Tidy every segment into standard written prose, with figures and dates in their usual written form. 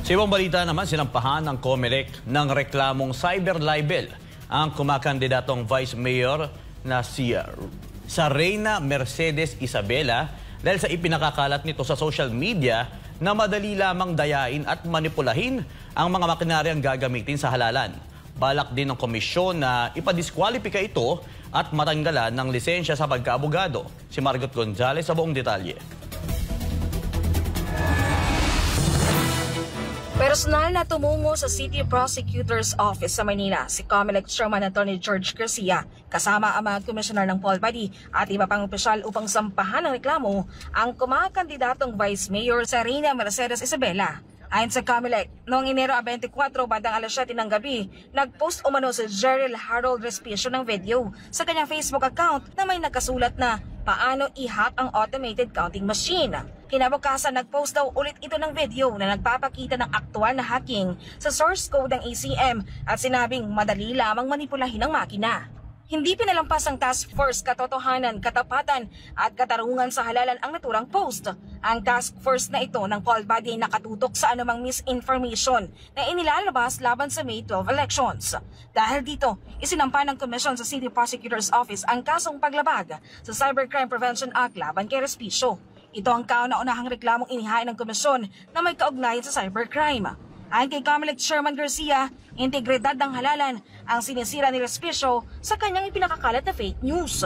Sa ibang balita naman, sinampahan ng COMELEC ng reklamong cyber libel ang kumakandidatong Vice Mayor na si Reyna Mercedes Isabela dahil sa ipinakakalat nito sa social media na madali lamang dayain at manipulahin ang mga makinaryang gagamitin sa halalan. Balak din ng komisyon na ipadiskwalipika ito at matanggalan ng lisensya sa pagkaabogado. Si Margot Gonzalez sa buong detalye. Personal na tumungo sa City Prosecutor's Office sa Manila si COMELEC Chairman Attorney George Garcia kasama ang mga komisyoner ng Polbody at iba pang opisyal upang sampahan ng reklamo ang kumakandidatong Vice Mayor sa Reyna Mercedes Isabela. Ayon sa COMELEC, noong Enero 24 bandang alas 7 ng gabi, nag-post umano si Gerald Harold Respicio ng video sa kanyang Facebook account na may nakasulat na paano i-hack ang automated counting machine. Kinabukasan, nag-post daw ulit ito ng video na nagpapakita ng aktual na hacking sa source code ng ACM at sinabing madali lamang manipulahin ang makina. Hindi pinalampas ng task force katotohanan, katapatan at katarungan sa halalan ang naturang post. Ang task force na ito ng Polbody ay nakatutok sa anumang misinformation na inilalabas laban sa May 12 elections. Dahil dito, isinampa ng komisyon sa City Prosecutor's Office ang kasong paglabag sa Cybercrime Prevention Act laban kay Respicio. Ito ang kauna-unahang reklamong inihain ng komisyon na may kaugnayan sa cybercrime. Ayon kay COMELEC Chairman Garcia, integridad ng halalan ang sinisira ni Respicio sa kanyang ipinakakalat na fake news.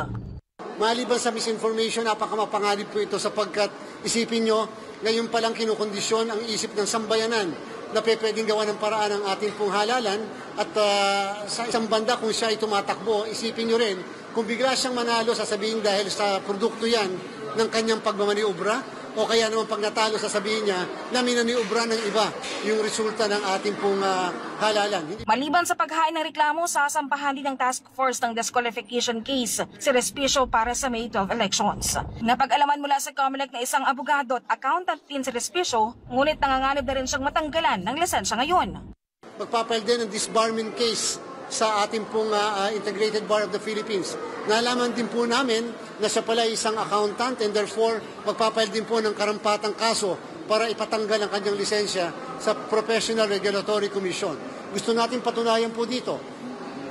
Maliban sa misinformation, napakamapanganib po ito sapagkat isipin nyo, ngayon palang kinukondisyon ang isip ng sambayanan na pwedeng gawa ng paraan ang ating pong halalan at sa isang banda kung siya ay tumatakbo, isipin nyo rin, kung bigla siyang manalo, sasabihin dahil sa produkto yan ng kanyang pagmamaniobra, o kaya naman pag natalo sasabihin niya na minaniobra ng iba yung resulta ng ating pong halalan. Maliban sa paghain ng reklamo, sasampahan din ng task force ng disqualification case si Respicio para sa May 12 elections. Napag-alaman mula sa COMELEC na isang abogado at accountant din si Respicio, ngunit nanganganib na rin siyang matanggalan ng lisensya ngayon. Magpapile din ng disbarment case sa ating pong Integrated Bar of the Philippines. Nalaman din po namin na siya pala isang accountant and therefore magpapile din po ng karampatang kaso para ipatanggal ang kanyang lisensya sa Professional Regulatory Commission. Gusto natin patunayan po dito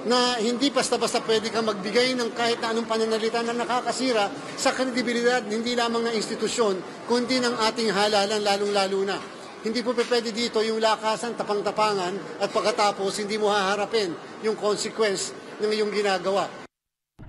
na hindi basta-basta pwede kang magbigay ng kahit na anong pananalita na nakakasira sa kredibilidad hindi lamang ng institusyon kundi ng ating halalan lalong-lalo na. Hindi po pwede dito yung lakasan, tapang-tapangan at pagkatapos hindi mo haharapin yung consequence ng iyong ginagawa.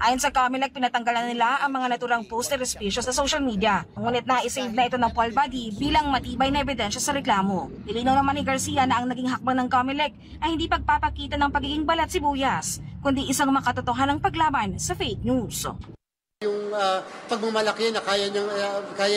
Ayon sa COMELEC, pinatanggalan nila ang mga naturang post ni Respicio sa social media. Ngunit na-isave na ito ng Polbody bilang matibay na ebidensya sa reklamo. Nilinaw naman ni Garcia na ang naging hakbang ng COMELEC ay hindi pagpapakita ng pagiging balat sibuyas, kundi isang makatotohanang paglaban sa fake news. Yung pagmamalaki na kaya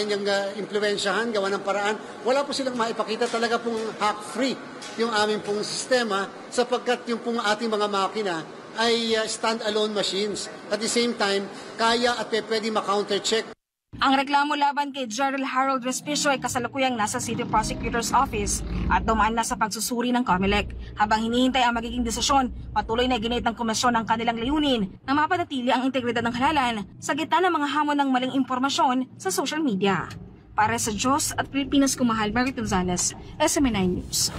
niyang impluwensyahan, gawa ng paraan, wala po silang maipakita, talaga pong hack-free yung aming pong sistema sapagkat yung pong ating mga makina ay stand-alone machines. At the same time, kaya at pwede ma-counter-check. Ang reklamo laban kay Gerald Harold Respicio ay kasalukuyang nasa City Prosecutor's Office at dumaan na sa pagsusuri ng COMELEC. Habang hinihintay ang magiging desisyon, patuloy na ginit ng komisyon ang kanilang layunin na mapanatili ang integridad ng halalan sa gitna ng mga hamon ng maling impormasyon sa social media. Para sa Diyos at Pilipinas, kumahal, Margot Gonzalez, SMN9 News.